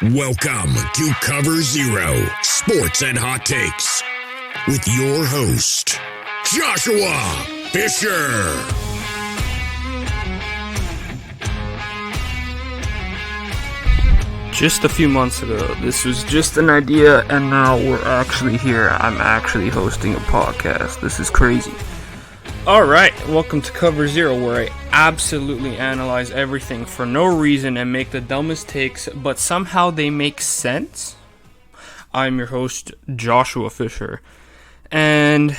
Welcome to Cover Zero Sports and Hot Takes with your host, Joshua Fisher. Just a few months ago, this was just an idea, and now we're actually here. I'm actually hosting a podcast. This is crazy. Alright, welcome to Cover Zero, where I absolutely analyze everything for no reason and make the dumbest takes, but somehow they make sense. I'm your host, Joshua Fisher, and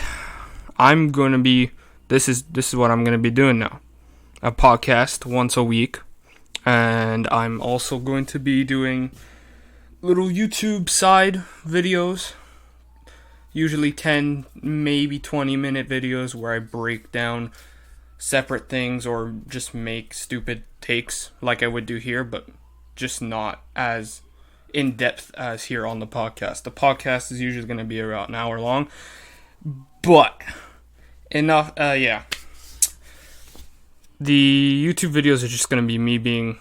this is what I'm going to be doing now. A podcast once a week. And I'm also going to be doing little YouTube side videos, usually 10, maybe 20-minute videos where I break down separate things or just make stupid takes like I would do here, but just not as in-depth as here on the podcast. The podcast is usually going to be around an hour long, but enough, The YouTube videos are just going to be me being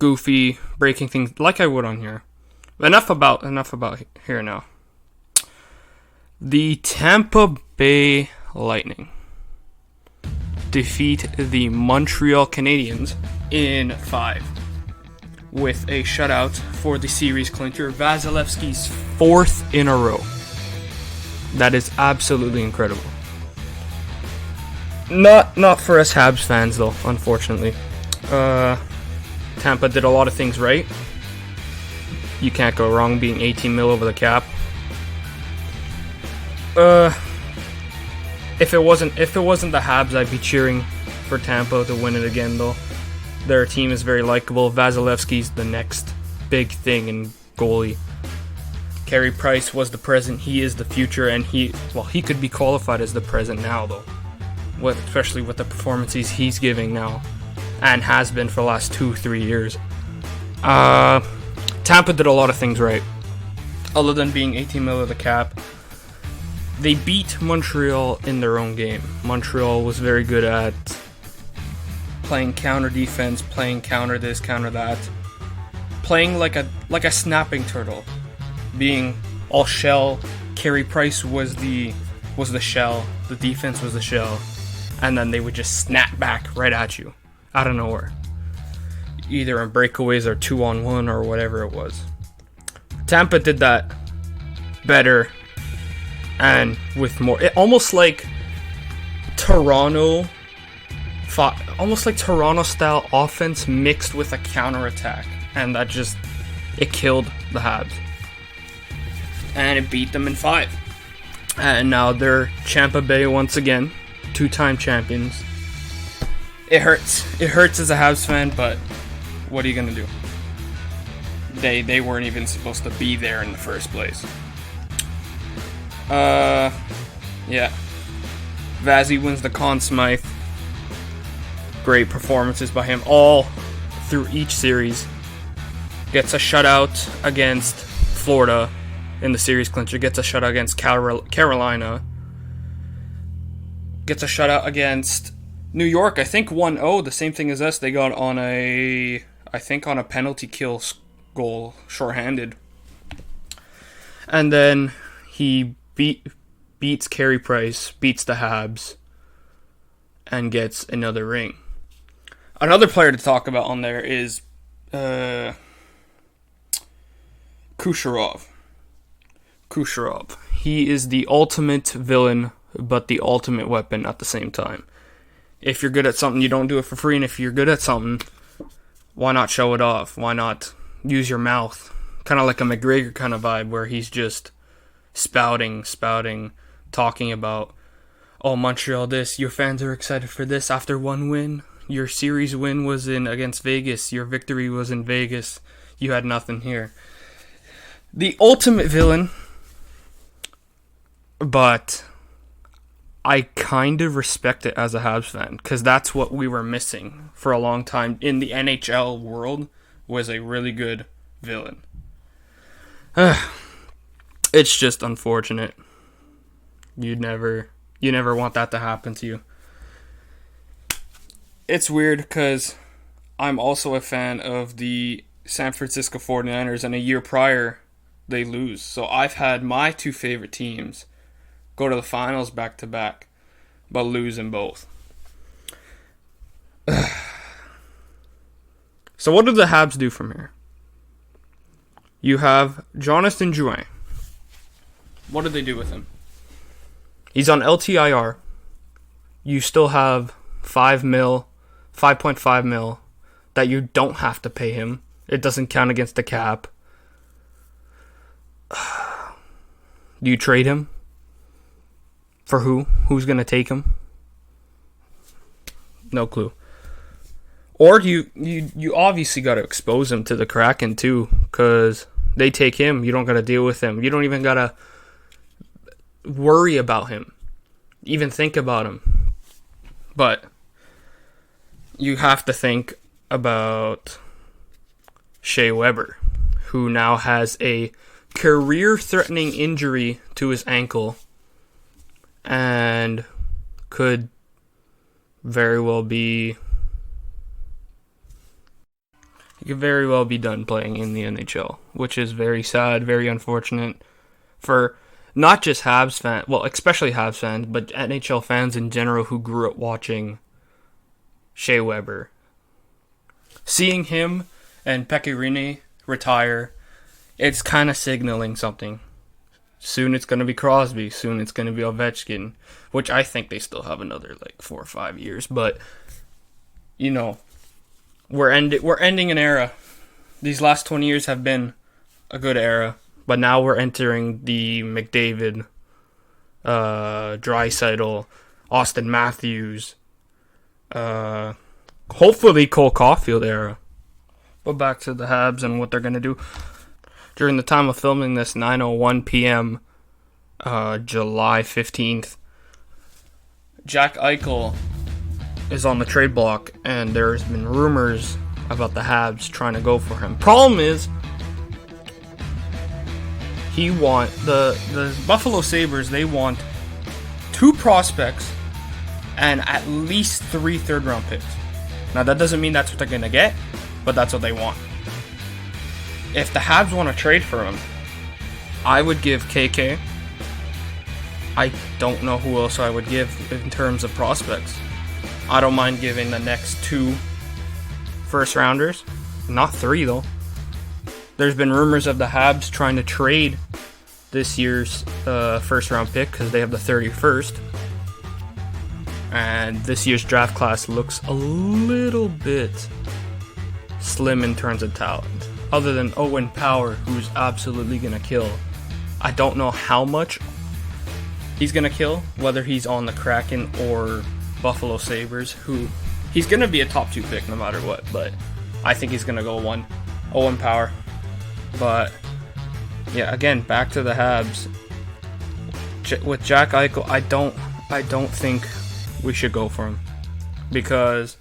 goofy, breaking things like I would on here. Enough about here now. The Tampa Bay Lightning defeat the Montreal Canadiens in 5 with a shutout for the series clincher, Vasilevsky's 4th in a row. That is absolutely incredible. Not for us Habs fans, though, unfortunately. Tampa did a lot of things right. You can't go wrong being 18 mil over the cap. If it wasn't the Habs, I'd be cheering for Tampa to win it again, though. Their team is very likable. Vasilevsky's the next big thing in goalie. Carey Price was the present. He is the future, and he could be qualified as the present now, though. Especially with the performances he's giving now and has been for the last 2-3 years. Tampa did a lot of things right. Other than being 18 mil of the cap, they beat Montreal in their own game. Montreal was very good at playing counter defense, playing counter this, counter that, playing like a snapping turtle, being all shell. Carey Price was the shell, the defense was the shell. And then they would just snap back right at you, out of nowhere. Either in breakaways or 2-on-1 or whatever it was. Tampa did that better and with more. Almost like Toronto style offense mixed with a counterattack. And that it killed the Habs. And it beat them in 5. And now they're Tampa Bay once again. 2-time champions. It hurts. It hurts as a Habs fan, but what are you gonna do? They weren't even supposed to be there in the first place. Yeah. Vazzy wins the Conn Smythe. Great performances by him all through each series. Gets a shutout against Florida in the series clincher. Gets a shutout against Carolina. Gets a shutout against New York, I think 1-0, the same thing as us. They got on a penalty kill goal, shorthanded. And then he beats Carey Price, beats the Habs, and gets another ring. Another player to talk about on there is Kucherov. He is the ultimate villain, but the ultimate weapon at the same time. If you're good at something, you don't do it for free, and if you're good at something, why not show it off? Why not use your mouth? Kind of like a McGregor kind of vibe, where he's just spouting, talking about, oh, Montreal this, your fans are excited for this after one win. Your series win was against Vegas. Your victory was in Vegas. You had nothing here. The ultimate villain, but I kind of respect it as a Habs fan, because that's what we were missing for a long time in the NHL world, was a really good villain. It's just unfortunate. You never want that to happen to you. It's weird because I'm also a fan of the San Francisco 49ers, and a year prior, they lose. So I've had my two favorite teams go to the finals back-to-back, but lose in both. So what do the Habs do from here? You have Jonathan Drouin. What did they do with him? He's on LTIR. You still have 5.5 mil that you don't have to pay him. It doesn't count against the cap. Do you trade him? For who? Who's going to take him? No clue. Or you obviously got to expose him to the Kraken too, because they take him. You don't got to deal with him. You don't even got to worry about him. Even think about him. But you have to think about Shea Weber, who now has a career-threatening injury to his ankle and could very well be done playing in the NHL, which is very sad, very unfortunate for not just Habs fans, well, especially Habs fans, but NHL fans in general who grew up watching Shea Weber. Seeing him and Pekka Rinne retire, it's kind of signaling something. Soon it's going to be Crosby. Soon it's going to be Ovechkin, which I think they still have another 4 or 5 years. But, we're ending an era. These last 20 years have been a good era. But now we're entering the McDavid, Draisaitl, Austin Matthews, hopefully Cole Caulfield era. But back to the Habs and what they're going to do. During the time of filming this, 9:01 p.m., July 15th, Jack Eichel is on the trade block, and there's been rumors about the Habs trying to go for him. Problem is, the Buffalo Sabres, they want 2 prospects and at least 3 third-round picks. Now, that doesn't mean that's what they're going to get, but that's what they want. If the Habs want to trade for him, I would give KK. I don't know who else I would give in terms of prospects. I don't mind giving the next 2 first-rounders. Not 3, though. There's been rumors of the Habs trying to trade this year's first-round pick because they have the 31st. And this year's draft class looks a little bit slim in terms of talent. Other than Owen Power, who's absolutely going to kill. I don't know how much he's going to kill, whether he's on the Kraken or Buffalo Sabres, who he's going to be a top 2 pick no matter what, but I think he's going to go 1. Owen Power. But, yeah, again, back to the Habs. With Jack Eichel, I don't think we should go for him. Because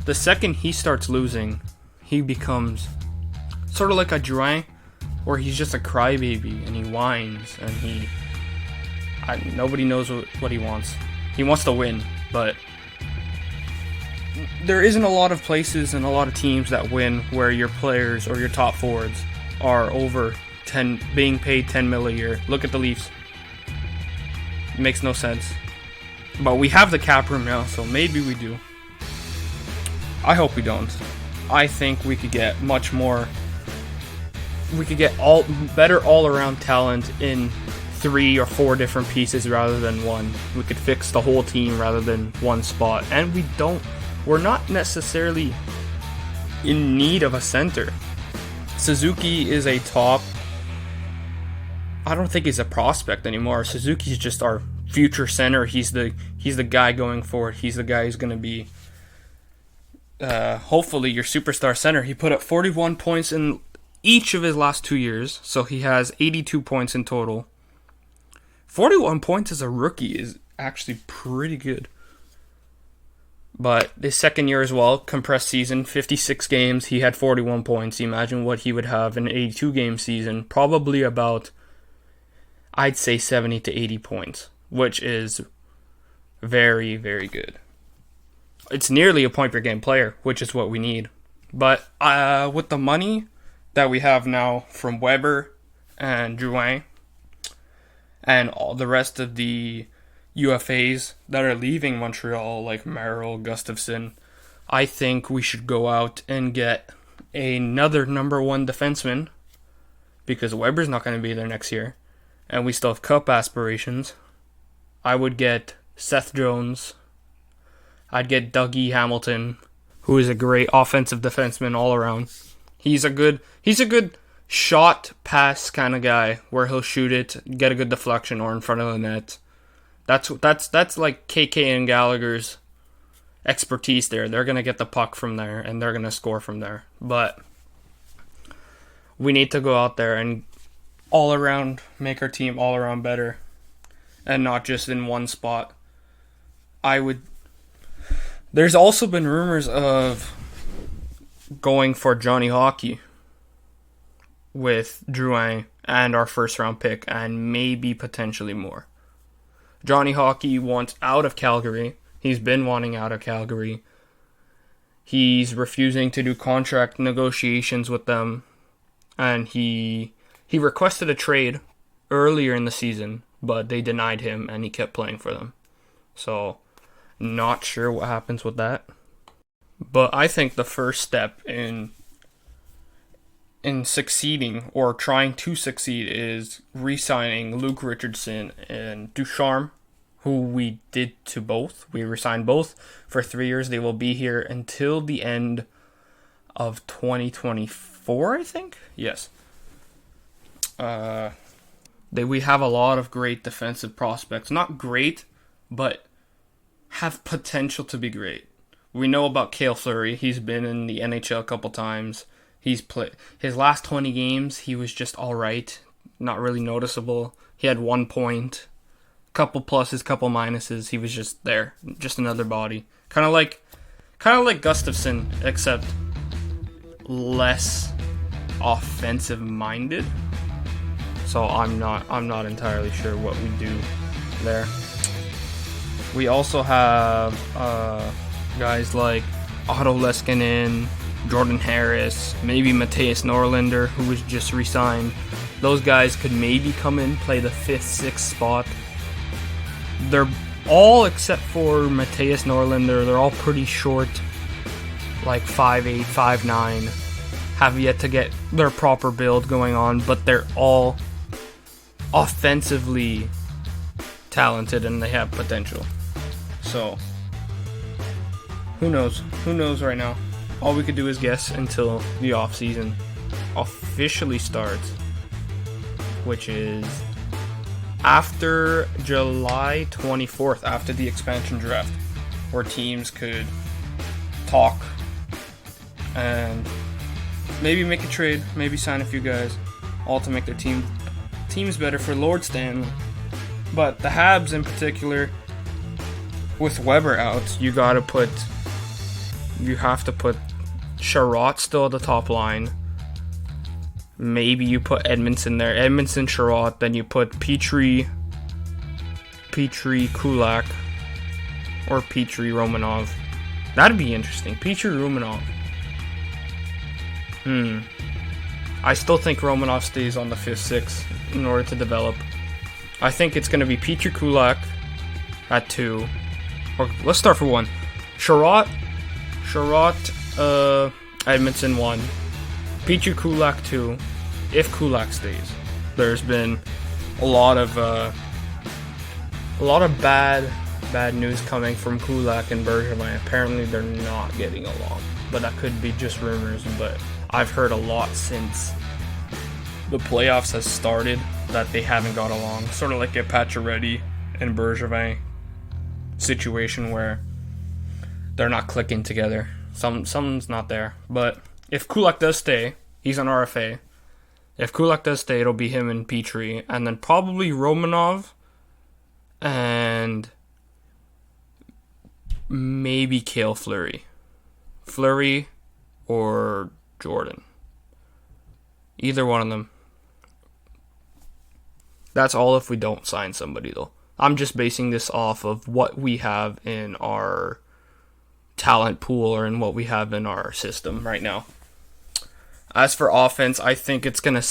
the second he starts losing, he becomes sort of like a Drouin, where he's just a crybaby and he whines and nobody knows what he wants. He wants to win, but there isn't a lot of places and a lot of teams that win where your players or your top forwards are over 10, being paid $10 million a year. Look at the Leafs. It makes no sense. But we have the cap room now, so maybe we do. I hope we don't. I think we could get much more. We could get better all-around talent in 3 or 4 different pieces rather than 1. We could fix the whole team rather than one spot. And we're not necessarily in need of a center. Suzuki is a top. I don't think he's a prospect anymore. Suzuki's just our future center. He's the guy going forward. He's the guy who's going to be hopefully your superstar center. He put up 41 points in each of his last 2 years, so he has 82 points in total. 41 points as a rookie is actually pretty good. But his second year as well, compressed season, 56 games, he had 41 points. Imagine what he would have in an 82-game season, probably about, I'd say 70 to 80 points, which is very, very good. It's nearly a point-per-game player, which is what we need. But with the money that we have now from Weber and Drouin and all the rest of the UFAs that are leaving Montreal, like Merrill, Gustafsson, I think we should go out and get another number one defenseman, because Weber's not going to be there next year, and we still have cup aspirations. I would get Seth Jones. I'd get Dougie Hamilton, who is a great offensive defenseman all around. He's a good shot pass kind of guy where he'll shoot it, get a good deflection or in front of the net. That's like KK and Gallagher's expertise there. They're going to get the puck from there and they're going to score from there. But we need to go out there and all around make our team all around better and not just in one spot. There's also been rumors of going for Johnny Hockey with Drouin and our first round pick and maybe potentially more. Johnny Hockey wants out of Calgary. He's been wanting out of Calgary. He's refusing to do contract negotiations with them. And he requested a trade earlier in the season, but they denied him and he kept playing for them. So, not sure what happens with that. But I think the first step in succeeding or trying to succeed is re-signing Luke Richardson and Ducharme, who we did to both. We re-signed both for 3 years. They will be here until the end of 2024, I think. Yes. We have a lot of great defensive prospects. Not great, but have potential to be great. We know about Cale Fleury. He's been in the NHL a couple times. He's played his last 20 games. He was just all right, not really noticeable. He had 1 point, couple pluses, couple minuses. He was just there, just another body, kind of like Gustafsson, except less offensive minded. So I'm not entirely sure what we do there. We also have guys like Otto Leskinen, Jordan Harris, maybe Matthias Norlinder, who was just re-signed. Those guys could maybe come in, play the 5th, 6th spot. They're all, except for Matthias Norlinder, they're all pretty short, like 5'8", 5'9", have yet to get their proper build going on, but they're all offensively talented and they have potential. So, who knows? Who knows right now? All we could do is guess until the off-season officially starts, which is after July 24th, after the expansion draft, where teams could talk and maybe make a trade, maybe sign a few guys, all to make their teams better for Lord Stanley. But the Habs in particular, with Weber out, you have to put Sherratt still at the top line. Maybe you put Edmondson there. Edmondson, Sherratt. Then you put Petrie, Kulak, or Petrie, Romanov. That'd be interesting. Petrie, Romanov. I still think Romanov stays on the 5th, 6th in order to develop. I think it's going to be Petrie, Kulak at 2. Or let's start for 1. Sherratt, Edmondson 1. Petrie, Kulak 2. If Kulak stays, there's been a lot of bad news coming from Kulak and Bergevin. Apparently, they're not getting along, but that could be just rumors. But I've heard a lot since the playoffs has started that they haven't got along. Sort of like a Pacioretty and Bergevin situation where they're not clicking together. Something's not there. But if Kulak does stay, he's on RFA. If Kulak does stay, it'll be him and Petrie, and then probably Romanov and maybe Cale Fleury. Fleury or Jordan. Either one of them. That's all if we don't sign somebody, though. I'm just basing this off of what we have in our talent pool or in what we have in our system right now. As for offense, I think it's gonna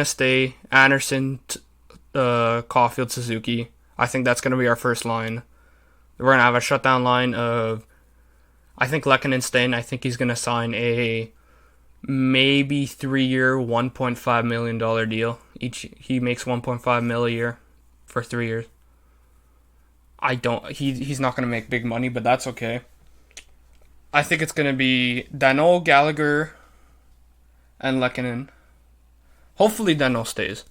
stay Anderson, Caulfield, Suzuki. I think that's gonna be our first line. We're gonna have a shutdown line of, I think Lehkonen's staying. I think he's gonna sign a maybe 3-year, $1.5 million deal. He makes $1.5 million a year for 3 years. He's not gonna make big money, but that's okay. I think it's gonna be Danault, Gallagher, and Lehkonen. Hopefully Danault stays.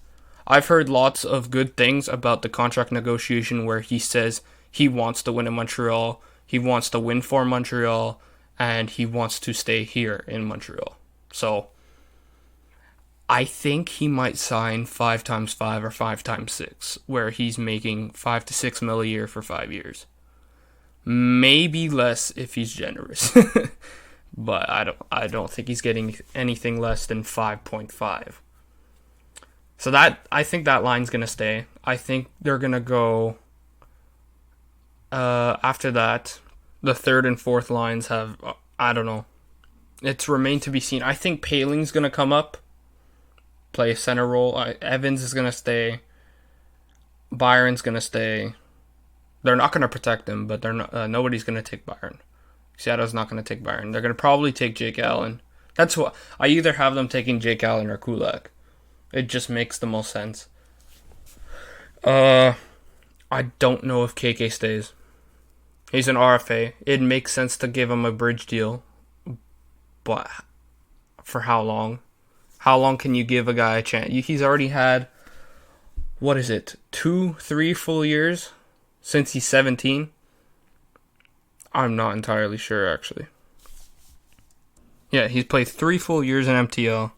I've heard lots of good things about the contract negotiation where he says he wants to win in Montreal, he wants to win for Montreal, and he wants to stay here in Montreal. So, I think he might sign 5x5 or 5x6, where he's making $5 to $6 million a year for 5 years. Maybe less if he's generous. But I don't think he's getting anything less than 5.5. So I think that line's gonna stay. I think they're gonna go. After that, the third and fourth lines have, I don't know. It's remained to be seen. I think Paling's gonna come up, play a center role. Evans is gonna stay. Byron's gonna stay. They're not gonna protect him, but they're not. Nobody's gonna take Byron. Seattle's not gonna take Byron. They're gonna probably take Jake Allen. That's what I either have them taking Jake Allen or Kulak. It just makes the most sense. I don't know if KK stays. He's an RFA. It makes sense to give him a bridge deal. But for how long? How long can you give a guy a chance? He's already had, 2-3 full years since he's 17? I'm not entirely sure, actually. Yeah, he's played 3 full years in MTL,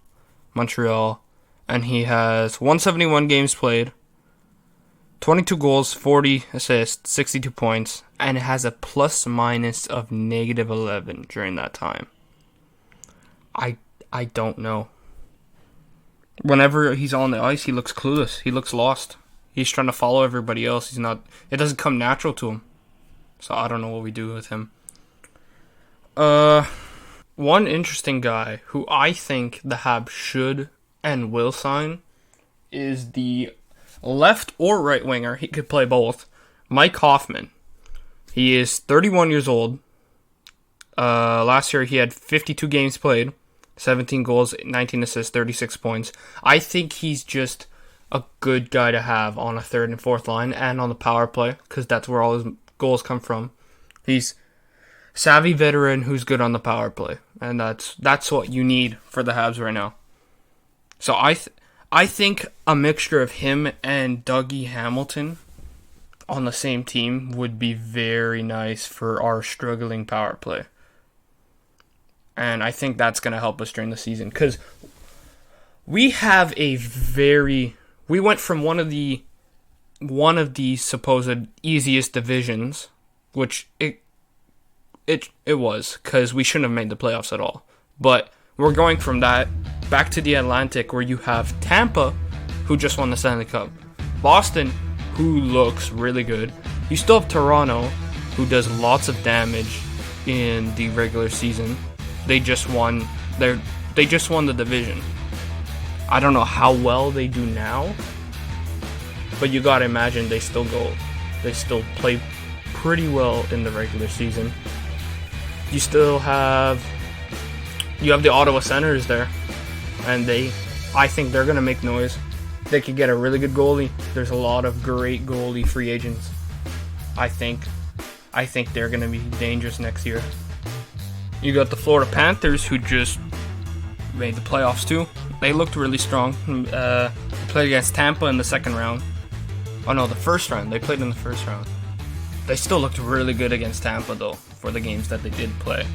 Montreal, and he has 171 games played, 22 goals, 40 assists, 62 points, and it has a plus-minus of -11 during that time. I don't know. Whenever he's on the ice, he looks clueless. He looks lost. He's trying to follow everybody else. It doesn't come natural to him. So I don't know what we do with him. One interesting guy who I think the Habs should and will sign is the left or right winger. He could play both. Mike Hoffman. He is 31 years old. Last year he had 52 games played, 17 goals, 19 assists, 36 points. I think he's just a good guy to have on a third and fourth line and on the power play, because that's where all his goals come from. He's savvy veteran who's good on the power play, and that's what you need for the Habs right now. So I think a mixture of him and Dougie Hamilton on the same team would be very nice for our struggling power play. And I think that's going to help us during the season, because we have we went from one of the supposed easiest divisions, which it was, because we shouldn't have made the playoffs at all. But we're going from that back to the Atlantic, where you have Tampa, who just won the Stanley Cup, Boston, who looks really good. You still have Toronto, who does lots of damage in the regular season. They just won the division. I don't know how well they do now, but you gotta imagine they still play pretty well in the regular season. You have the Ottawa Senators there, and I think they're gonna make noise. They could get a really good goalie. There's a lot of great goalie free agents. I think they're gonna be dangerous next year. You got the Florida Panthers, who just made the playoffs too. They looked really strong. Played against Tampa in the second round. Oh no, the first round. They played in the first round. They still looked really good against Tampa, though, for the games that they did play.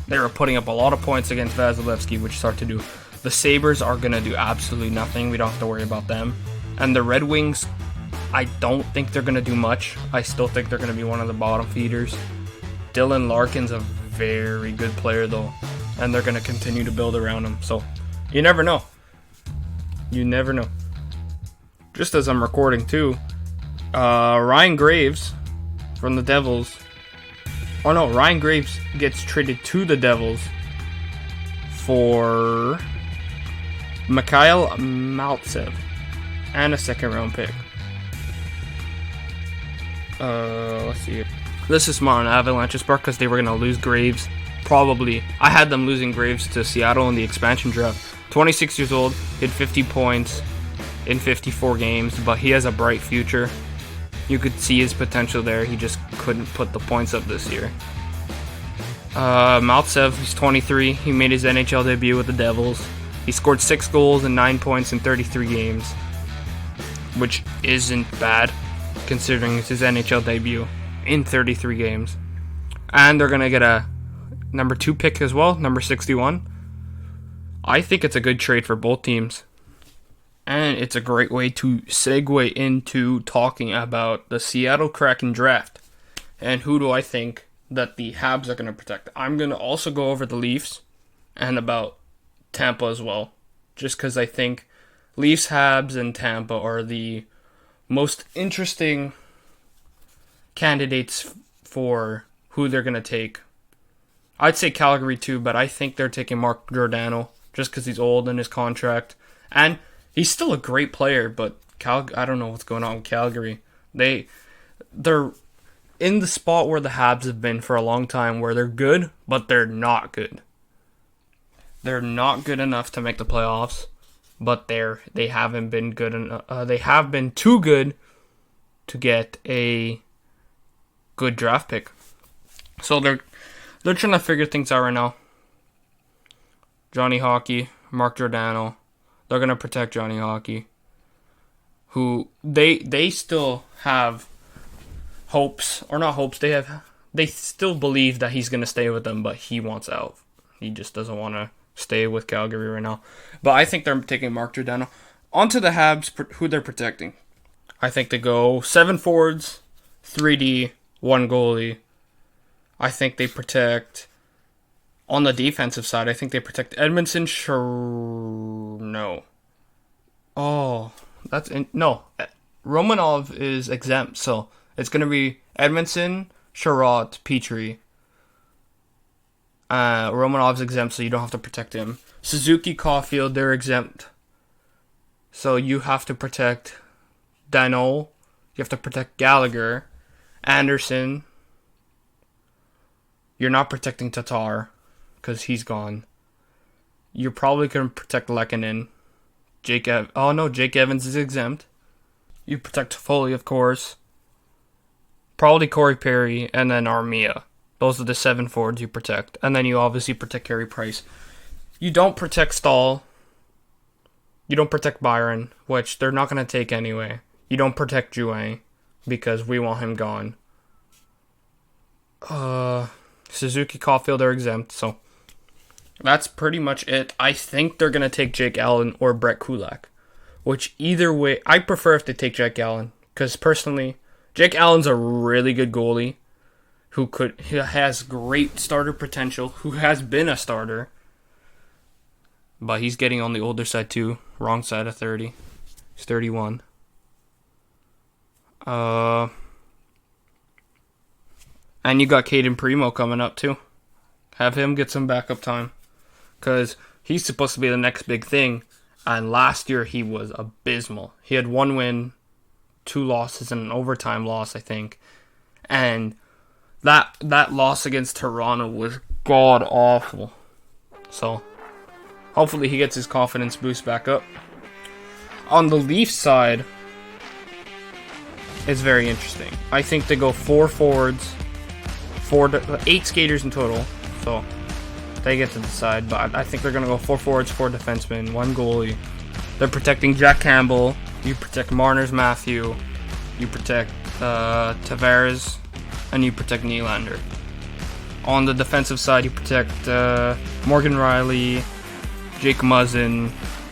They were putting up a lot of points against Vasilevsky, which is hard to do. The Sabres are going to do absolutely nothing. We don't have to worry about them. And the Red Wings, I don't think they're going to do much. I still think they're going to be one of the bottom feeders. Dylan Larkin's a very good player, though, and they're going to continue to build around him. So, you never know. You never know. Just as I'm recording, too, Ryan Graves from the Devils. Oh, no, Ryan Graves gets traded to the Devils for Mikhail Maltsev and a second round pick. Let's see. This is smart on Avalanche's part because they were going to lose Graves. Probably. I had them losing Graves to Seattle in the expansion draft. 26 years old, hit 50 points in 54 games, but he has a bright future. You could see his potential there. He just couldn't put the points up this year. Maltsev, he's 23. He made his NHL debut with the Devils. He scored 6 goals and 9 points in 33 games, which isn't bad considering it's his NHL debut in 33 games. And they're going to get a number 2 pick as well, number 61. I think it's a good trade for both teams. And it's a great way to segue into talking about the Seattle Kraken draft. And who do I think that the Habs are going to protect? I'm going to also go over the Leafs and about Tampa as well. Just because I think Leafs, Habs, and Tampa are the most interesting candidates for who they're going to take. I'd say Calgary too, but I think they're taking Mark Giordano just because he's old in his contract. And he's still a great player, but I don't know what's going on with Calgary. They're in the spot where the Habs have been for a long time, where they're good, but they're not good. They're not good enough to make the playoffs, but they haven't been good enough. They have been too good to get a good draft pick. So they're trying to figure things out right now. Johnny Hockey, Mark Giordano. They're going to protect Johnny Hockey, who they still have hopes, or not hopes, they still believe that he's going to stay with them, but he wants out. He just doesn't want to stay with Calgary right now. But I think they're taking Mark Giordano. On to the Habs, who they're protecting. I think they go 7 forwards, 3D, 1 goalie. I think they protect... On the defensive side, I think they protect Edmondson. No. Oh, no. Romanov is exempt, so it's going to be Edmondson, Sherratt, Petrie. Romanov's exempt, so you don't have to protect him. Suzuki, Caulfield, they're exempt. So you have to protect Danault. You have to protect Gallagher. Anderson. You're not protecting Tatar, because he's gone. You're probably going to protect Lehkonen. Jake Evans is exempt. You protect Foley, of course. Probably Corey Perry, and then Armia. Those are the 7 forwards you protect. And then you obviously protect Carey Price. You don't protect Stahl. You don't protect Byron, which they're not going to take anyway. You don't protect Jouin, because we want him gone. Suzuki, Caulfield are exempt, so that's pretty much it. I think they're going to take Jake Allen or Brett Kulak, which either way, I prefer if they take Jake Allen, because personally, Jake Allen's a really good goalie who has great starter potential, who has been a starter, but he's getting on the older side too, wrong side of 30. He's 31. And you got Caden Primo coming up too. Have him get some backup time, because he's supposed to be the next big thing. And last year he was abysmal. He had 1 win, 2 losses, and an overtime loss, I think. And that loss against Toronto was god awful. So hopefully he gets his confidence boost back up. On the Leafs side, it's very interesting. I think they go 4 forwards, 8 skaters in total. So they get to decide, but I think they're going to go 4 forwards, 4 defensemen, 1 goalie. They're protecting Jack Campbell. You protect Marner's Matthew. You protect Tavares. And you protect Nylander. On the defensive side, you protect Morgan Riley, Jake Muzzin.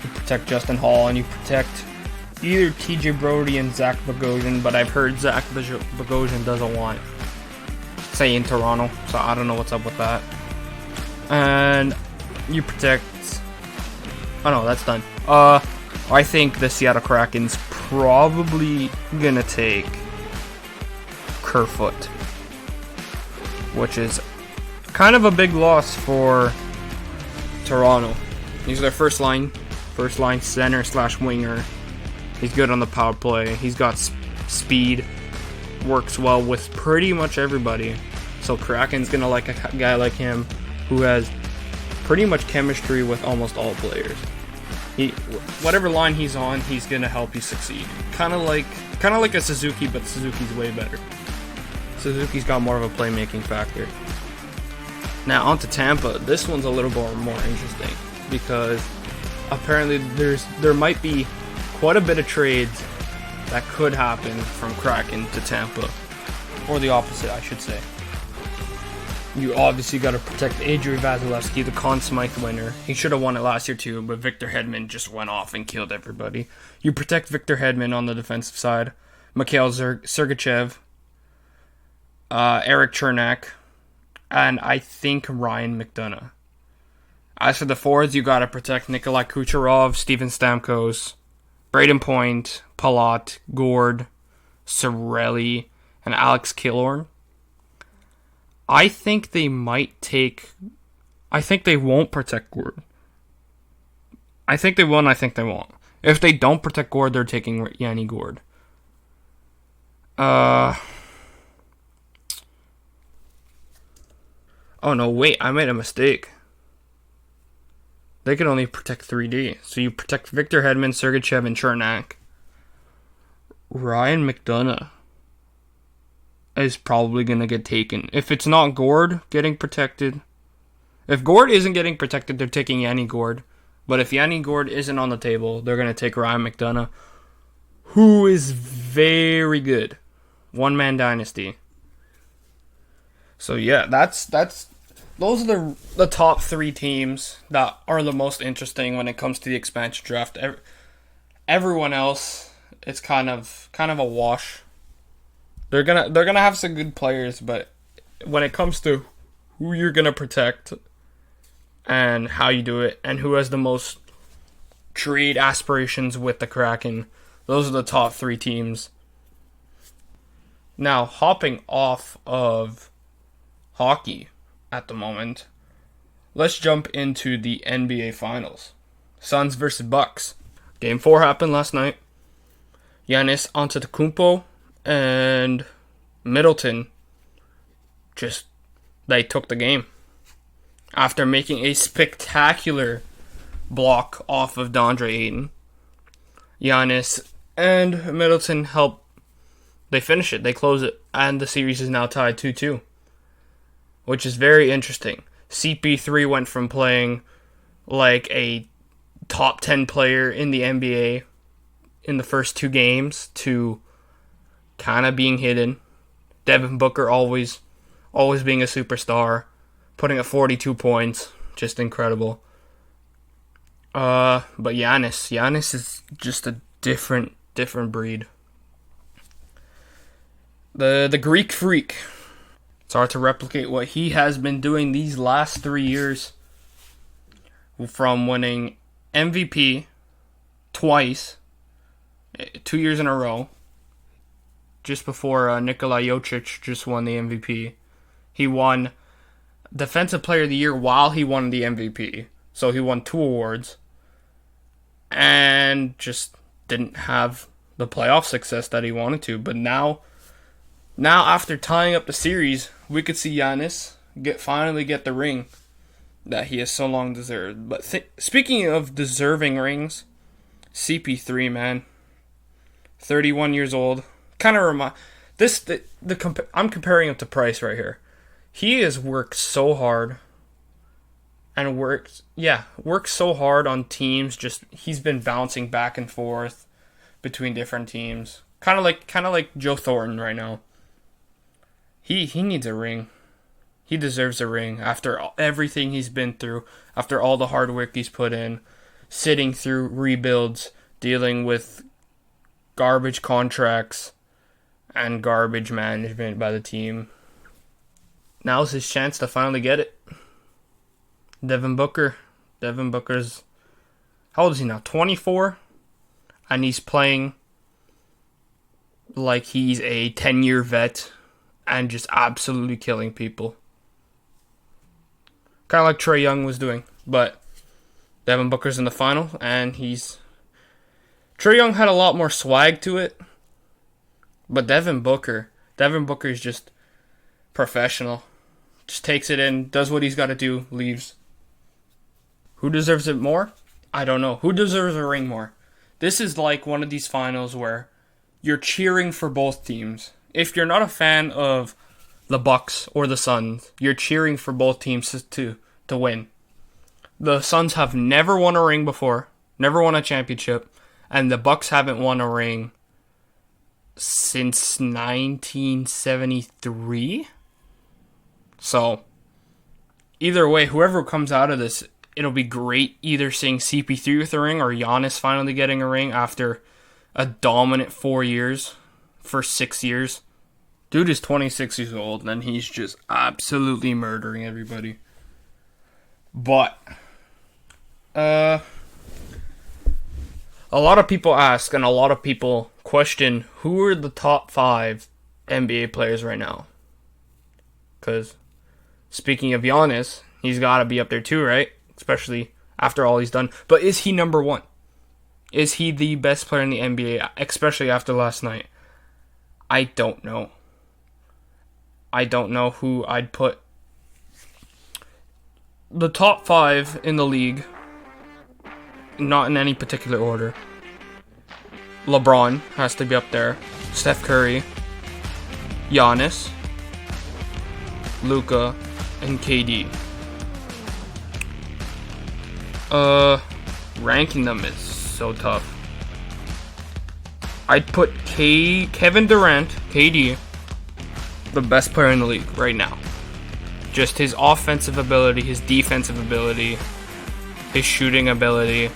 You protect Justin Hall. And you protect either TJ Brody and Zach Bogosian. But I've heard Zach Bogosian doesn't want say in Toronto. So I don't know what's up with that. And you protect... Oh no, that's done. I think the Seattle Kraken's probably gonna take Kerfoot, which is kind of a big loss for Toronto. He's their first line center / winger. He's good on the power play. He's got speed. Works well with pretty much everybody. So Kraken's going to like a guy like him who has pretty much chemistry with almost all players. Whatever line he's on, he's going to help you succeed. Kind of like a Suzuki, but Suzuki's way better. Suzuki's got more of a playmaking factor. Now on to Tampa. This one's a little more interesting because apparently there might be quite a bit of trades that could happen from Kraken to Tampa, or the opposite, I should say. You obviously got to protect Andrei Vasilevsky, the Conn Smythe winner. He should have won it last year too, but Victor Hedman just went off and killed everybody. You protect Victor Hedman on the defensive side. Mikhail Sergachev, Eric Chernak, and I think Ryan McDonough. As for the forwards, you got to protect Nikolai Kucherov, Steven Stamkos, Braden Point, Palat, Gord, Cirelli, and Alex Killorn. I think they won't protect Gord. I think they will and I think they won't. If they don't protect Gord, they're taking Yanni Gord. Oh no, wait, I made a mistake. They can only protect 3D. So you protect Victor Hedman, Sergachev, and Chernak. Ryan McDonough is probably going to get taken. If it's not Gord getting protected. If Gord isn't getting protected, they're taking Yanni Gord. But if Yanni Gord isn't on the table, they're going to take Ryan McDonough, who is very good. One-man dynasty. So yeah, those are the top 3 teams that are the most interesting when it comes to the expansion draft. Everyone else, it's kind of a wash. They're gonna have some good players, but when it comes to who you're gonna protect and how you do it and who has the most trade aspirations with the Kraken, those are the top 3 teams. Now, hopping off of hockey at the moment, let's jump into the NBA Finals. Suns versus Bucks. Game 4 happened last night. Giannis Antetokounmpo and Middleton they took the game. After making a spectacular block off of DeAndre Ayton, Giannis and Middleton they finish it, they close it, and the series is now tied 2-2. Which is very interesting. CP3 went from playing like a top 10 player in the NBA in the first 2 games to kind of being hidden. Devin Booker always being a superstar, putting up 42 points, just incredible. But Giannis is just a different breed. The Greek Freak. It's hard to replicate what he has been doing these last 3 years, from winning MVP twice, 2 years in a row, just before Nikola Jokic just won the MVP. He won Defensive Player of the Year while he won the MVP. So he won 2 awards and just didn't have the playoff success that he wanted to. But now after tying up the series, we could see Giannis finally get the ring that he has so long deserved. But speaking of deserving rings, CP3, man, 31 years old. Kind of I'm comparing him to Price right here. He has worked so hard and works so hard on teams. Just he's been bouncing back and forth between different teams. Kind of like Joe Thornton right now. He needs a ring. He deserves a ring after everything he's been through, after all the hard work he's put in, sitting through rebuilds, dealing with garbage contracts and garbage management by the team. Now's his chance to finally get it. Devin Booker's, how old is he now? 24? And he's playing like he's a 10-year vet and just absolutely killing people. Kind of like Trae Young was doing. But Devin Booker's in the final, and Trae Young had a lot more swag to it, but Devin Booker's just professional. Just takes it in, does what he's got to do, leaves. Who deserves it more? I don't know. Who deserves a ring more? This is like one of these finals where you're cheering for both teams. If you're not a fan of the Bucks or the Suns, you're cheering for both teams to win. The Suns have never won a ring before, never won a championship, and the Bucks haven't won a ring since 1973. So, either way, whoever comes out of this, it'll be great either seeing CP3 with a ring or Giannis finally getting a ring after a dominant 4 years, first 6 years. Dude is 26 years old, and he's just absolutely murdering everybody. But, a lot of people ask, and a lot of people question, who are the top 5 NBA players right now? Because, speaking of Giannis, he's got to be up there too, right? Especially after all he's done. But is he number 1? Is he the best player in the NBA, especially after last night? I don't know. I don't know who I'd put. The top 5 in the league, not in any particular order. LeBron has to be up there. Steph Curry, Giannis, Luka, and KD. Ranking them is so tough. I'd put Kevin Durant, KD, the best player in the league right now. Just his offensive ability, his defensive ability, his shooting ability.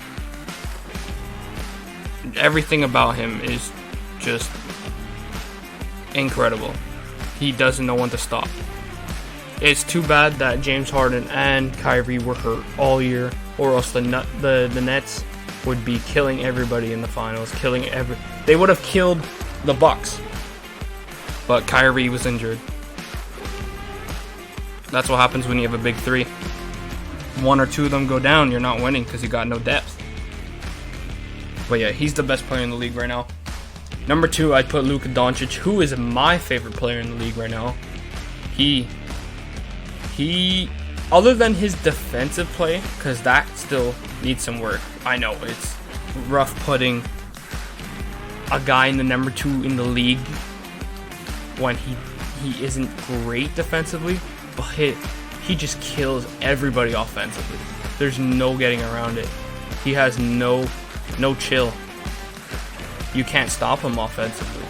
Everything about him is just incredible. He doesn't know when to stop. It's too bad that James Harden and Kyrie were hurt all year, or else the Nets would be killing everybody in the finals. They would have killed the Bucks. But Kyrie was injured. That's what happens when you have a big 3. 1 or 2 of them go down, you're not winning because you got no depth. But yeah, he's the best player in the league right now. Number 2, I'd put Luka Doncic, who is my favorite player in the league right now. He other than his defensive play, because that still needs some work. I know it's rough putting a guy in the number 2 in the league when he isn't great defensively, but he just kills everybody offensively. There's no getting around it. He has no chill. You can't stop him offensively.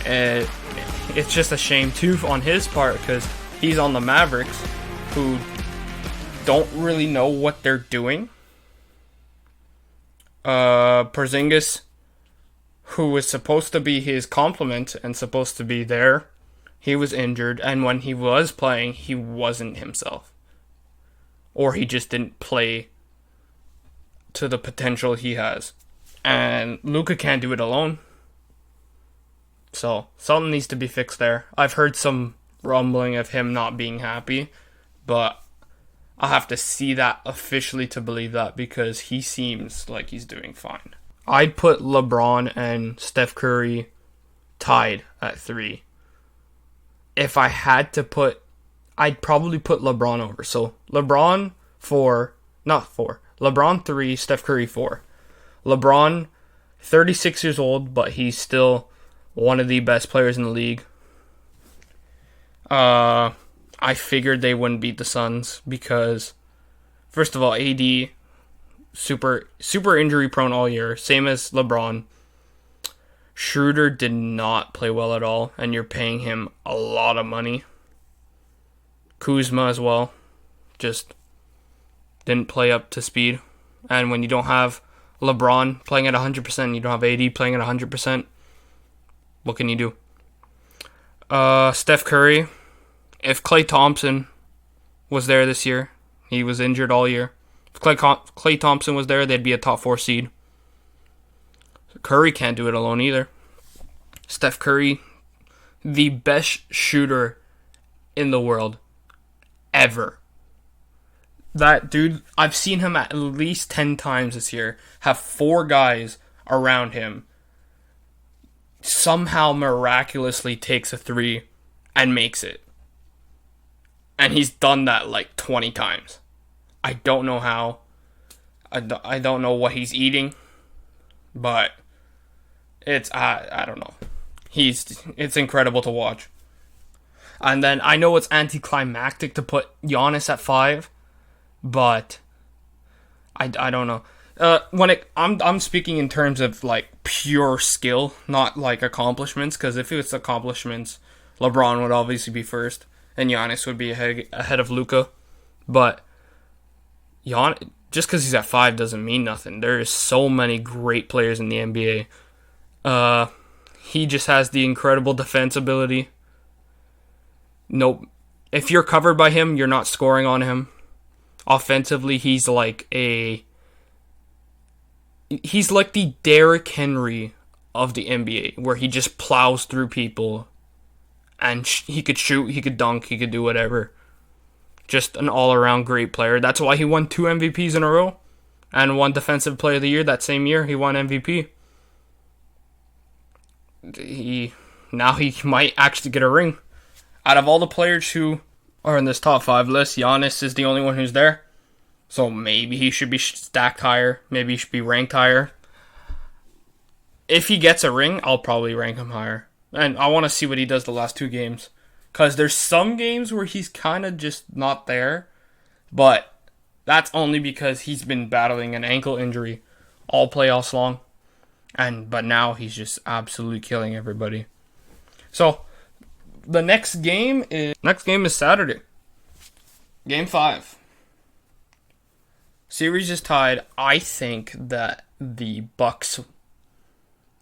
It's just a shame too on his part because he's on the Mavericks, who don't really know what they're doing. Porzingis, who was supposed to be his complement and supposed to be there, he was injured, and when he was playing, he wasn't himself. Or he just didn't play to the potential he has. And Luka can't do it alone. So, something needs to be fixed there. I've heard some rumbling of him not being happy, but I'll have to see that officially to believe that, because he seems like he's doing fine. I'd put LeBron and Steph Curry tied at 3. If I had to put, I'd probably put LeBron over. So LeBron 4, LeBron 3, Steph Curry 4. LeBron, 36 years old, but he's still one of the best players in the league. I figured they wouldn't beat the Suns because, first of all, AD, super injury prone all year, same as LeBron. Schroeder did not play well at all, and you're paying him a lot of money. Kuzma as well, just didn't play up to speed. And when you don't have LeBron playing at 100%, you don't have AD playing at 100%, what can you do? Steph Curry, if Klay Thompson was there this year, he was injured all year. If Klay Thompson was there, they'd be a top 4 seed. Curry can't do it alone either. Steph Curry, the best shooter in the world ever. That dude, I've seen him at least 10 times this year have 4 guys around him, somehow miraculously takes a 3 and makes it. And he's done that like 20 times. I don't know how. I don't know what he's eating, but it's I don't know. It's incredible to watch. And then I know it's anticlimactic to put Giannis at 5, but I don't know. I'm speaking in terms of like pure skill, not like accomplishments. Because if it's accomplishments, LeBron would obviously be first, and Giannis would be ahead of Luka. But Giannis, just because he's at 5 doesn't mean nothing. There is so many great players in the NBA. He just has the incredible defense ability. Nope. If you're covered by him, you're not scoring on him. Offensively, he's like the Derrick Henry of the NBA, where he just plows through people, and he could shoot, he could dunk, he could do whatever. Just an all-around great player. That's why he won 2 MVPs in a row, and 1 Defensive Player of the Year that same year. He won MVP. He might actually get a ring. Out of all the players who are in this top 5 list, Giannis is the only one who's there. So maybe he should be stacked higher. Maybe he should be ranked higher. If he gets a ring, I'll probably rank him higher. And I want to see what he does the last 2 games. Because there's some games where he's kind of just not there. But that's only because he's been battling an ankle injury all playoffs long. But now he's just absolutely killing everybody. So the next game is Saturday. Game 5. Series is tied. I think that the Bucks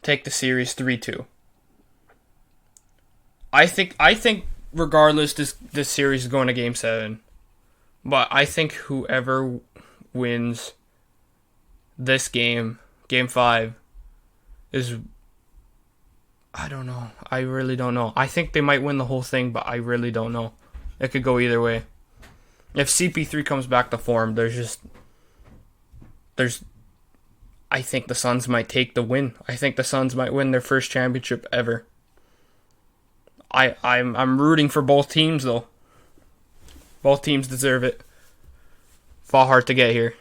take the series 3-2. I think regardless this series is going to game 7. But I think whoever wins this game 5 is, I don't know. I really don't know. I think they might win the whole thing, but I really don't know. It could go either way. If CP3 comes back to form, I think the Suns might take the win. I think the Suns might win their first championship ever. I'm rooting for both teams though. Both teams deserve it. Fought hard to get here.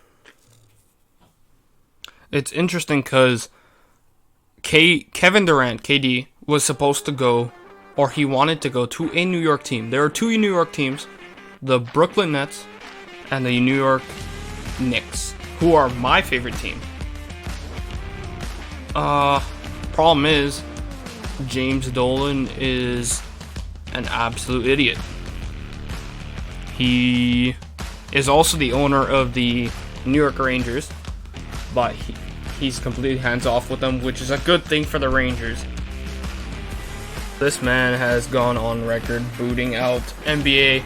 It's interesting because Kevin Durant, KD, was supposed to go, or he wanted to go to a New York team. There are 2 New York teams, the Brooklyn Nets and the New York Knicks, who are my favorite team. Problem is, James Dolan is an absolute idiot. He is also the owner of the New York Rangers, but he's completely hands-off with them, which is a good thing for the Rangers. This man has gone on record booting out NBA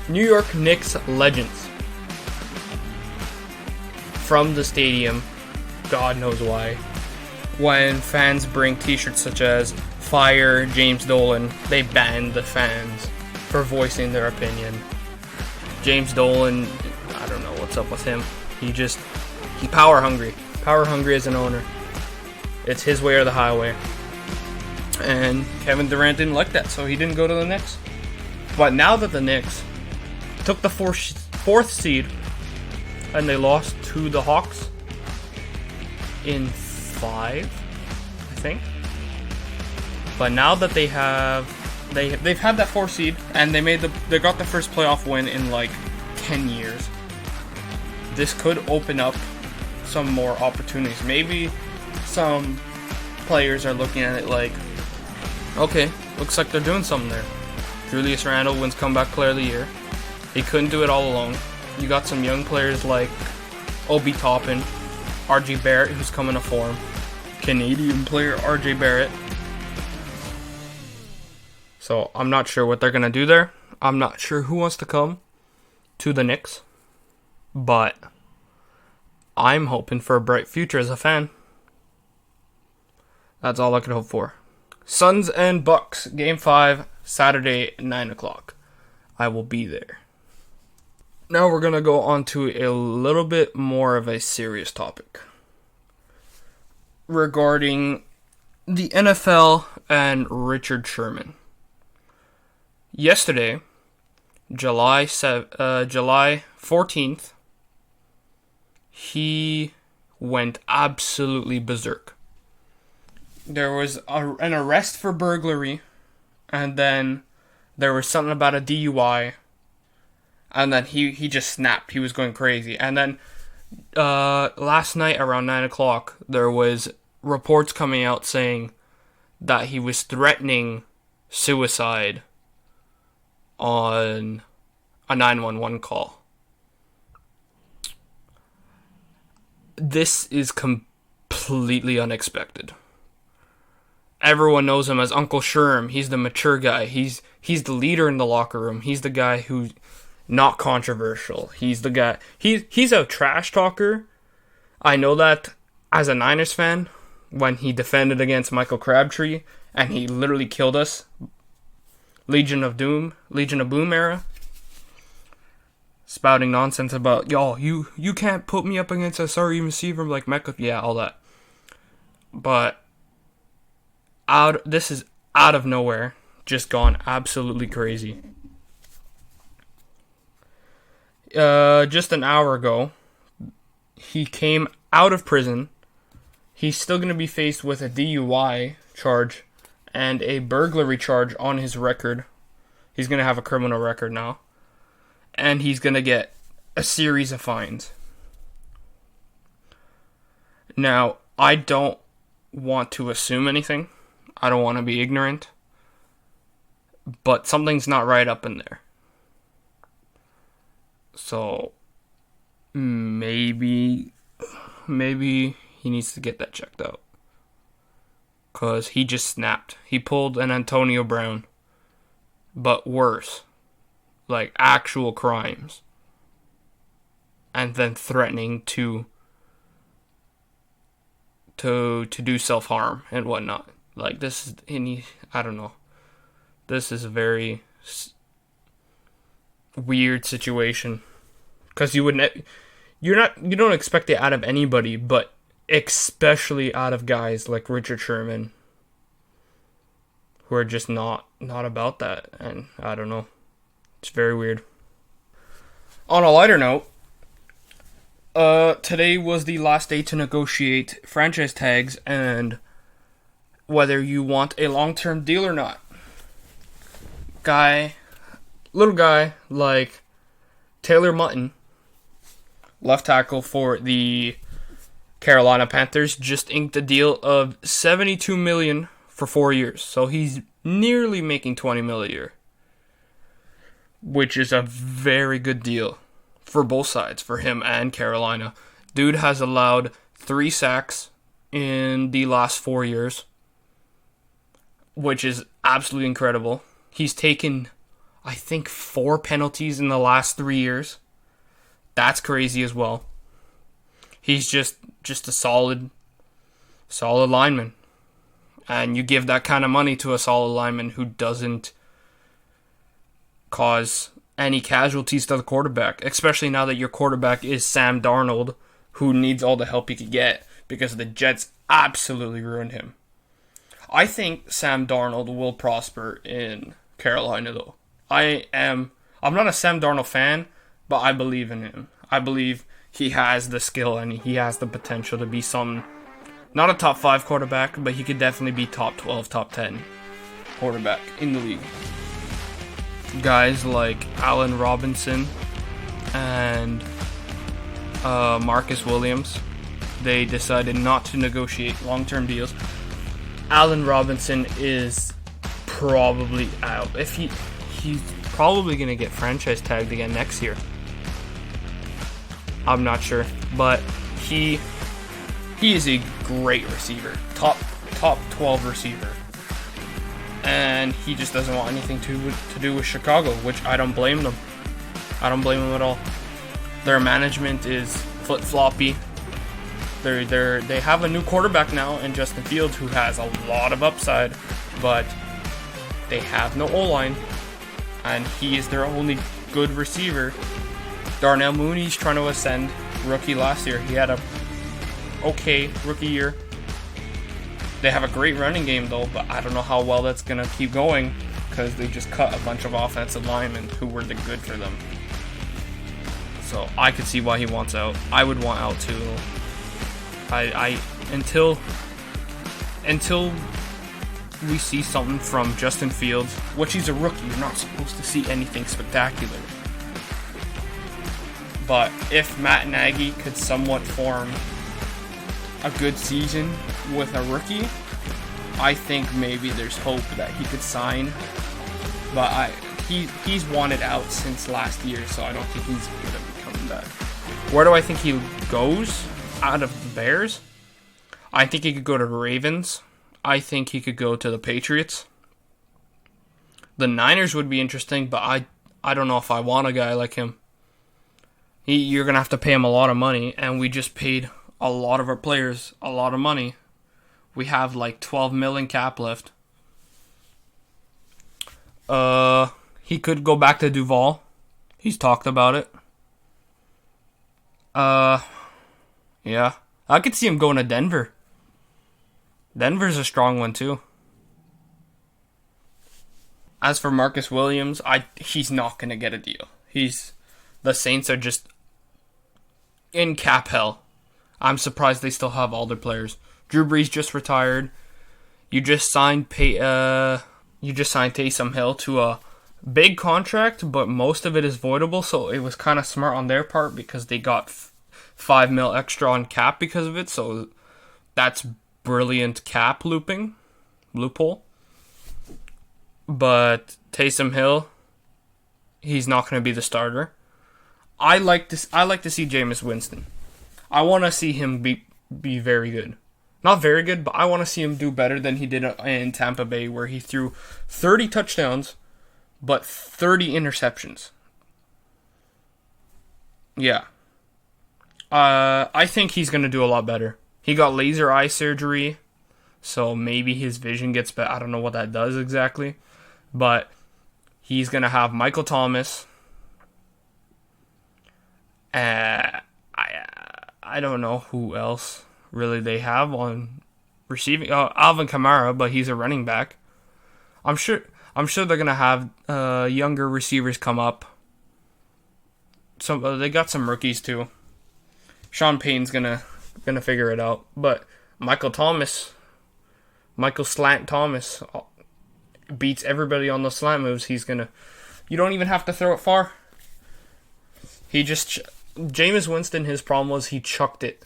New York Knicks legends from the stadium. God knows why. When fans bring t-shirts such as Fire James Dolan, they ban the fans for voicing their opinion. James Dolan, I don't know what's up with him. He's power hungry. Power hungry as an owner. It's his way or the highway. And Kevin Durant didn't like that, so he didn't go to the Knicks. But now that the Knicks took the 4th seed and they lost to the Hawks in 5, I think. But now that they've had that 4th seed and they got the first playoff win in like 10 years. This could open up some more opportunities. Maybe some players are looking at it like, okay, looks like they're doing something there. Julius Randle wins Comeback Player of the Year. He couldn't do it all alone. You got some young players like Obi Toppin, RJ Barrett, who's coming to form. Canadian player RJ Barrett. So I'm not sure what they're going to do there. I'm not sure who wants to come to the Knicks. But I'm hoping for a bright future as a fan. That's all I could hope for. Suns and Bucks, Game 5, Saturday, 9 o'clock. I will be there. Now we're going to go on to a little bit more of a serious topic regarding the NFL and Richard Sherman. Yesterday, July 14th, he went absolutely berserk. There was an arrest for burglary, and then there was something about a DUI, and then he just snapped. He was going crazy. And then last night around 9 o'clock, there was reports coming out saying that he was threatening suicide on a 911 call. This is completely unexpected. Everyone knows him as Uncle Sherm. He's the mature guy. He's the leader in the locker room. He's the guy who's not controversial. He's the guy. He's a trash talker. I know that as a Niners fan, when he defended against Michael Crabtree and he literally killed us. Legion of Boom era. Spouting nonsense about, y'all, you can't put me up against a sorry receiver like Mecca. Yeah, all that. But this is out of nowhere. Just gone absolutely crazy. Just an hour ago, he came out of prison. He's still going to be faced with a DUI charge and a burglary charge on his record. He's going to have a criminal record now. And he's going to get a series of fines. Now, I don't want to assume anything. I don't want to be ignorant. But something's not right up in there. So, maybe he needs to get that checked out. Because he just snapped. He pulled an Antonio Brown. But worse. Like actual crimes. And then threatening to do self-harm and whatnot. Like this is, I don't know. This is a very weird situation. Because you don't expect it out of anybody, but especially out of guys like Richard Sherman, who are just not about that. And I don't know. It's very weird. On a lighter note, today was the last day to negotiate franchise tags and whether you want a long-term deal or not. Little guy like Taylor Mutton, left tackle for the Carolina Panthers, just inked a deal of $72 million for 4 years. So he's nearly making $20 million a year, which is a very good deal for both sides, for him and Carolina. Dude has allowed 3 sacks in the last 4 years, which is absolutely incredible. He's taken, I think, 4 penalties in the last 3 years. That's crazy as well. He's just a solid lineman. And you give that kind of money to a solid lineman who doesn't cause any casualties to the quarterback, especially now that your quarterback is Sam Darnold, who needs all the help he could get because the Jets absolutely ruined him. I think Sam Darnold will prosper in Carolina, though. I'm not a Sam Darnold fan, but I believe in him. I believe he has the skill and he has the potential to be not a top 5 quarterback, but he could definitely be top 12, top 10 quarterback in the league. Guys like Allen Robinson and Marcus Williams, they decided not to negotiate long-term deals. Allen Robinson is probably out. He's probably going to get franchise tagged again next year. I'm not sure, but he is a great receiver, top 12 receiver, and he just doesn't want anything to do with Chicago, which I don't blame them. I don't blame them at all. Their management is flip-floppy. They have a new quarterback now in Justin Fields, who has a lot of upside, but they have no O-line, and he is their only good receiver. Darnell Mooney's trying to ascend. Rookie last year. He had a okay rookie year. They have a great running game, though, but I don't know how well that's going to keep going because they just cut a bunch of offensive linemen who were the good for them. So I could see why he wants out. I would want out too. Until we see something from Justin Fields, which he's a rookie, you're not supposed to see anything spectacular. But if Matt Nagy could somewhat form a good season with a rookie, I think maybe there's hope that he could sign. But he's wanted out since last year, so I don't think he's going to be coming back. Where do I think he goes out of the Bears? I think he could go to the Ravens. I think he could go to the Patriots. The Niners would be interesting, but I don't know if I want a guy like him. You're going to have to pay him a lot of money, and we just paid a lot of our players a lot of money. We have like $12 million cap left. He could go back to Duval. He's talked about it. Yeah. I could see him going to Denver. Denver's a strong one too. As for Marcus Williams, he's not going to get a deal. The Saints are just in cap hell. I'm surprised they still have all their players. Drew Brees just retired. You just signed Taysom Hill to a big contract, but most of it is voidable, so it was kind of smart on their part because they got $5 million extra on cap because of it, so that's brilliant cap loophole. But Taysom Hill, he's not going to be the starter. I like to see Jameis Winston. I want to see him be very good. Not very good, but I want to see him do better than he did in Tampa Bay, where he threw 30 touchdowns, but 30 interceptions. Yeah. I think he's going to do a lot better. He got laser eye surgery, so maybe his vision gets better. I don't know what that does exactly, but he's going to have Michael Thomas. I don't know who else really they have on receiving. Alvin Kamara, but he's a running back. I'm sure they're gonna have younger receivers come up. They got some rookies too. Sean Payton's gonna figure it out. But Michael Slant Thomas beats everybody on the slant moves. You don't even have to throw it far. Jameis Winston, his problem was he chucked it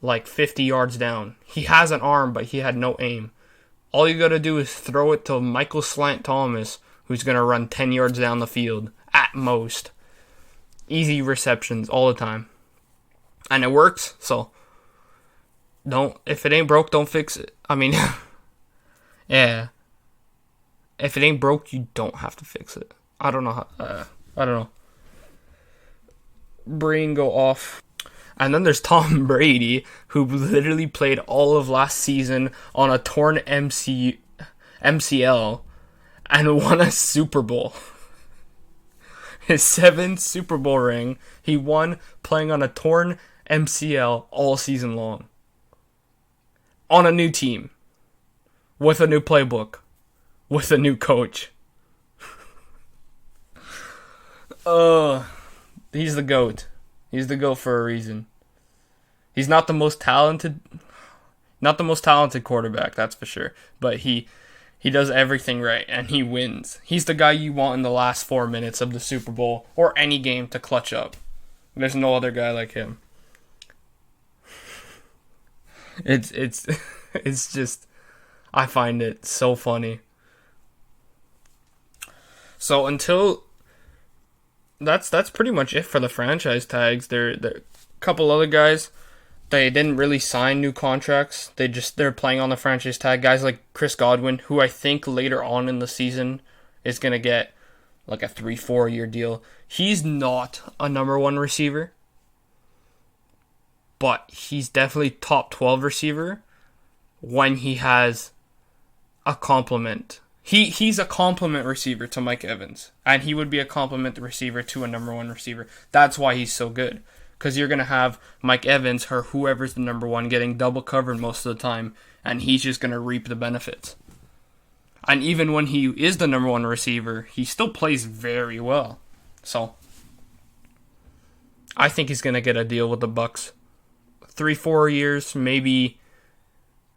like 50 yards down. He has an arm, but he had no aim. All you got to do is throw it to Michael Slant Thomas, who's going to run 10 yards down the field at most. Easy receptions all the time. And it works, so if it ain't broke, don't fix it. I mean, yeah. If it ain't broke, you don't have to fix it. I don't know. I don't know. Brain go off. And then there's Tom Brady, who literally played all of last season on a torn MCL and won a Super Bowl. His 7th Super Bowl ring, he won playing on a torn MCL all season long. On a new team. With a new playbook. With a new coach. He's the GOAT. He's the GOAT for a reason. He's not the most talented quarterback, that's for sure. But he does everything right, and he wins. He's the guy you want in the last 4 minutes of the Super Bowl or any game to clutch up. There's no other guy like him. It's just, I find it so funny. So until that's pretty much it for the franchise tags. There a couple other guys, they didn't really sign new contracts. They're playing on the franchise tag. Guys like Chris Godwin, who I think later on in the season is gonna get like a 3-4 year deal. He's not a number 1 receiver, but he's definitely top 12 receiver when he has a complement. He's a complement receiver to Mike Evans, and he would be a complement receiver to a number one receiver. That's why he's so good, because you're going to have Mike Evans or whoever's the number one getting double covered most of the time, and he's just going to reap the benefits. And even when he is the number one receiver, he still plays very well. So I think he's going to get a deal with the Bucs. 3-4 years, maybe.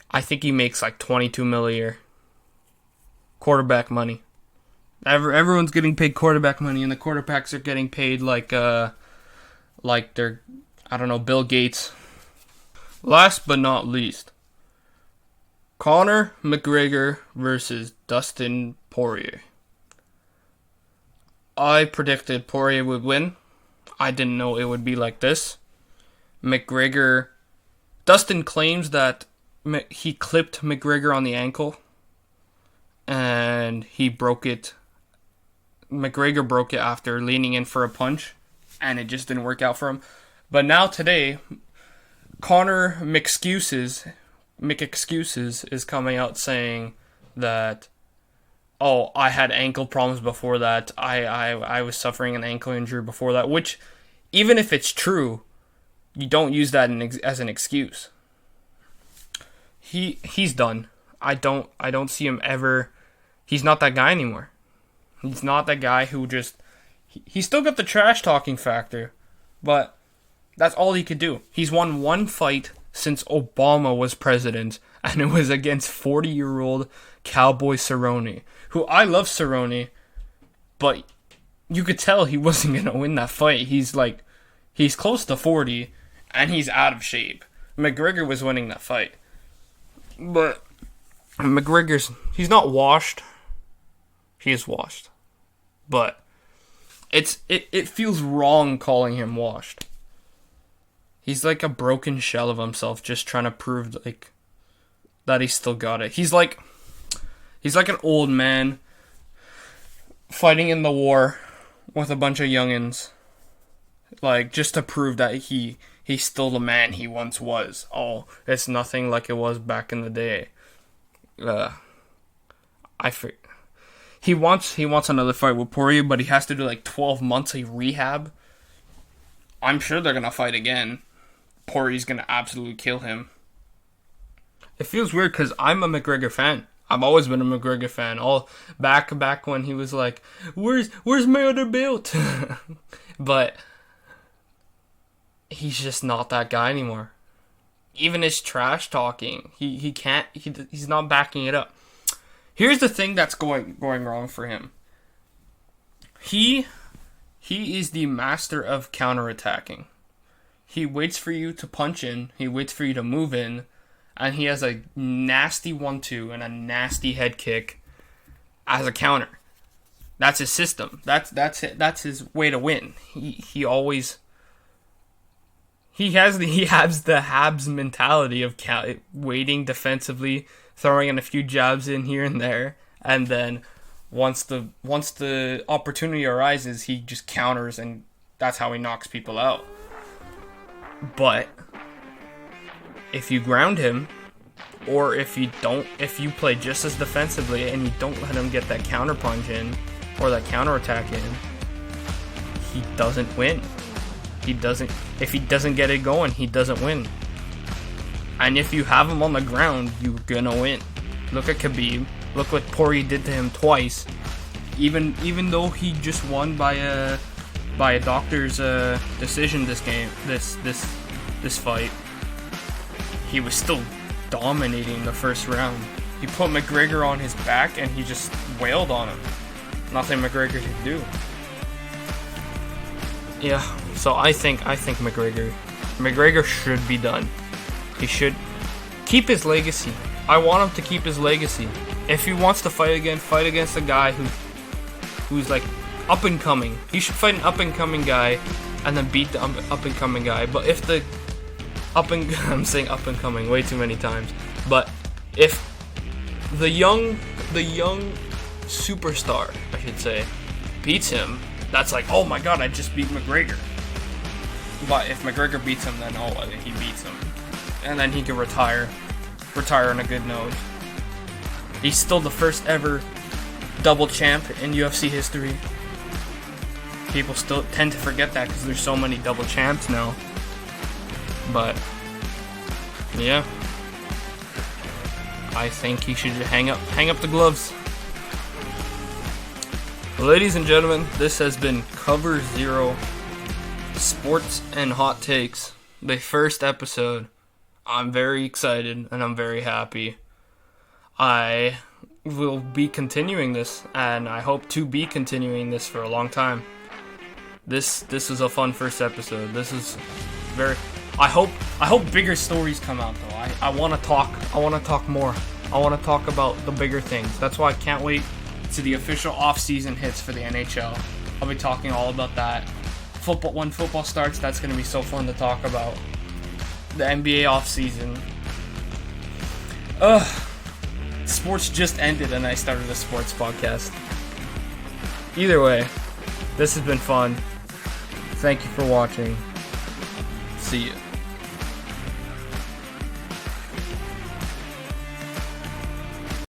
I think he makes like $22 million a year. Quarterback money. Everyone's getting paid quarterback money, and the quarterbacks are getting paid like they're, I don't know, Bill Gates. Last but not least, Conor McGregor versus Dustin Poirier. I predicted Poirier would win. I didn't know it would be like this. Dustin claims that he clipped McGregor on the ankle, and he broke it. McGregor broke it after leaning in for a punch, and it just didn't work out for him. But now today, Conor mcexcuses is coming out saying that, oh, I had ankle problems before that. I was suffering an ankle injury before that, which, even if it's true, you don't use that as an excuse. He's done. I don't see him ever. He's not that guy anymore. He's not that guy who just... He's still got the trash talking factor, but that's all he could do. He's won one fight since Obama was president, and it was against 40-year-old Cowboy Cerrone, who I love Cerrone, but you could tell he wasn't going to win that fight. He's close to 40, and he's out of shape. McGregor was winning that fight. But he's not washed. He is washed. But it feels wrong calling him washed. He's like a broken shell of himself, just trying to prove that he's still got it. He's like an old man fighting in the war with a bunch of youngins, just to prove that he's still the man he once was. Oh, it's nothing like it was back in the day. He wants another fight with Poirier, but he has to do 12 months of rehab. I'm sure they're gonna fight again. Poirier's gonna absolutely kill him. It feels weird because I'm a McGregor fan. I've always been a McGregor fan. All back when he was like, "Where's my other belt?" But he's just not that guy anymore. Even his trash talking, he's not backing it up. Here's the thing that's going wrong for him. He is the master of counterattacking. He waits for you to punch in, he waits for you to move in, and he has a nasty 1-2 and a nasty head kick as a counter. That's his system. That's it. That's his way to win. He has the habs mentality of waiting defensively, throwing in a few jabs in here and there, and then once the opportunity arises, he just counters, and that's how he knocks people out. But if you ground him, or if you play just as defensively and you don't let him get that counter punch in or that counter attack in, he doesn't win. If he doesn't get it going, he doesn't win. And if you have him on the ground, you're gonna win. Look at Khabib. Look what Poirier did to him twice. Even though he just won by a doctor's decision this fight, he was still dominating the first round. He put McGregor on his back and he just wailed on him. Nothing McGregor could do. Yeah, so I think McGregor should be done. He should keep his legacy. I want him to keep his legacy. If he wants to fight again, fight against a guy who's up and coming. He should fight an up and coming guy and then beat the up and coming guy. But if I'm saying up and coming way too many times. But if the young superstar, I should say, beats him, that's oh my god, I just beat McGregor. But if McGregor beats him, then he beats him. And then he can retire on a good note. He's still the first ever double champ in UFC history. People still tend to forget that because there's so many double champs now. But yeah, I think he should hang up the gloves. Ladies and gentlemen, this has been Cover Zero Sports and Hot Takes, the first episode. I'm very excited and I'm very happy. I will be continuing this, and I hope to be continuing this for a long time. This is a fun first episode. This is very. I hope bigger stories come out though. I want to talk more. I want to talk about the bigger things. That's why I can't wait to the official off-season hits for the NHL. I'll be talking all about that. When football starts, that's going to be so fun to talk about. The NBA off-season. Sports just ended and I started a sports podcast. Either way, this has been fun. Thank you for watching. See you.